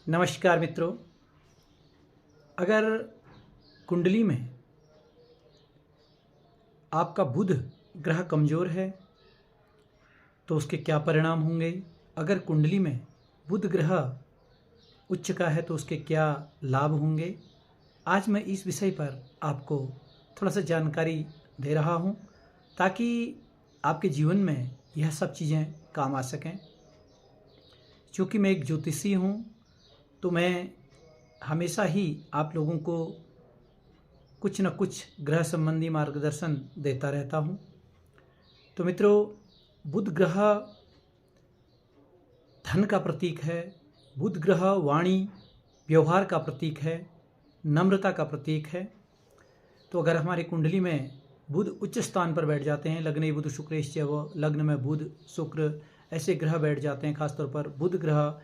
नमस्कार मित्रों। अगर कुंडली में आपका बुध ग्रह कमज़ोर है तो उसके क्या परिणाम होंगे। अगर कुंडली में बुध ग्रह उच्च का है तो उसके क्या लाभ होंगे। आज मैं इस विषय पर आपको थोड़ा सा जानकारी दे रहा हूँ ताकि आपके जीवन में यह सब चीज़ें काम आ सकें। चूँकि मैं एक ज्योतिषी हूँ तो मैं हमेशा ही आप लोगों को कुछ न कुछ ग्रह संबंधी मार्गदर्शन देता रहता हूँ। तो मित्रों, बुध ग्रह धन का प्रतीक है। बुध ग्रह वाणी व्यवहार का प्रतीक है, नम्रता का प्रतीक है। तो अगर हमारी कुंडली में बुध उच्च स्थान पर बैठ जाते हैं, लग्ने बुध शुक्रेश्च व लग्न में बुध शुक्र ऐसे ग्रह बैठ जाते हैं, खासतौर पर बुध ग्रह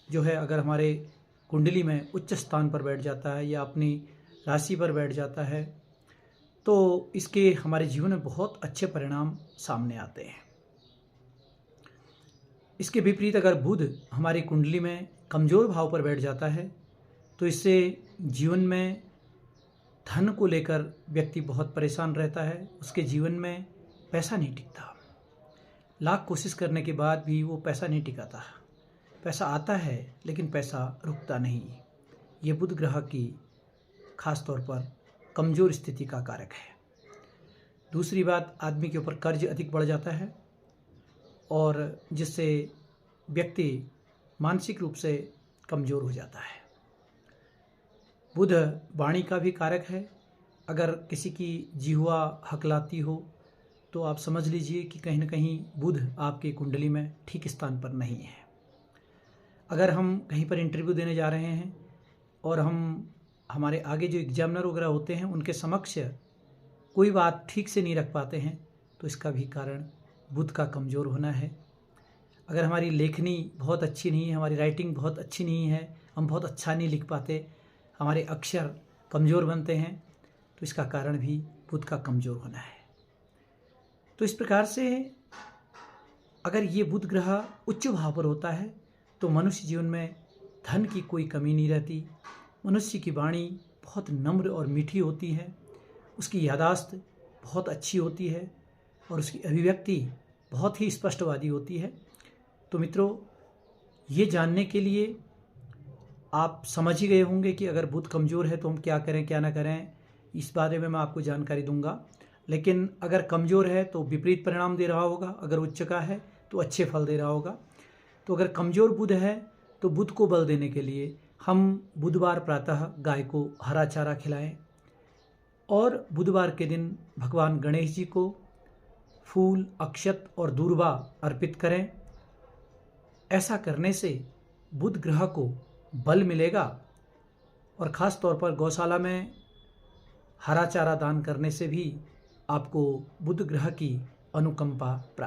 जो है अगर हमारे कुंडली में उच्च स्थान पर बैठ जाता है या अपनी राशि पर बैठ जाता है तो इसके हमारे जीवन में बहुत अच्छे परिणाम सामने आते हैं। इसके विपरीत अगर बुध हमारी कुंडली में कमज़ोर भाव पर बैठ जाता है तो इससे जीवन में धन को लेकर व्यक्ति बहुत परेशान रहता है। उसके जीवन में पैसा नहीं टिकता, लाख कोशिश करने के बाद भी वो पैसा नहीं टिकाता। पैसा आता है लेकिन पैसा रुकता नहीं। ये बुध ग्रह की खास तौर पर कमज़ोर स्थिति का कारक है। दूसरी बात, आदमी के ऊपर कर्ज अधिक बढ़ जाता है और जिससे व्यक्ति मानसिक रूप से कमज़ोर हो जाता है। बुध वाणी का भी कारक है। अगर किसी की जिह्वा हकलाती हो तो आप समझ लीजिए कि कहीं न कहीं बुध आपकी कुंडली में ठीक स्थान पर नहीं है। अगर हम कहीं पर इंटरव्यू देने जा रहे हैं और हमारे आगे जो एग्जामिनर वगैरह होते हैं उनके समक्ष कोई बात ठीक से नहीं रख पाते हैं तो इसका भी कारण बुध का कमज़ोर होना है। अगर हमारी लेखनी बहुत अच्छी नहीं है, हमारी राइटिंग बहुत अच्छी नहीं है, हम बहुत अच्छा नहीं लिख पाते, हमारे अक्षर कमज़ोर बनते हैं तो इसका कारण भी बुध का कमज़ोर होना है। तो इस प्रकार से अगर ये बुध ग्रह उच्च भाव पर होता है तो मनुष्य जीवन में धन की कोई कमी नहीं रहती। मनुष्य की वाणी बहुत नम्र और मीठी होती है, उसकी याददाश्त बहुत अच्छी होती है और उसकी अभिव्यक्ति बहुत ही स्पष्टवादी होती है। तो मित्रों, ये जानने के लिए आप समझ ही गए होंगे कि अगर बुध कमज़ोर है तो हम क्या करें क्या ना करें, इस बारे में मैं आपको जानकारी दूंगा। लेकिन अगर कमज़ोर है तो विपरीत परिणाम दे रहा होगा, अगर उच्च का है तो अच्छे फल दे रहा होगा। तो अगर कमज़ोर बुध है तो बुध को बल देने के लिए हम बुधवार प्रातः गाय को हरा चारा खिलाएं और बुधवार के दिन भगवान गणेश जी को फूल, अक्षत और दूर्वा अर्पित करें। ऐसा करने से बुध ग्रह को बल मिलेगा और ख़ास तौर पर गौशाला में हरा चारा दान करने से भी आपको बुध ग्रह की अनुकंपा प्राप्त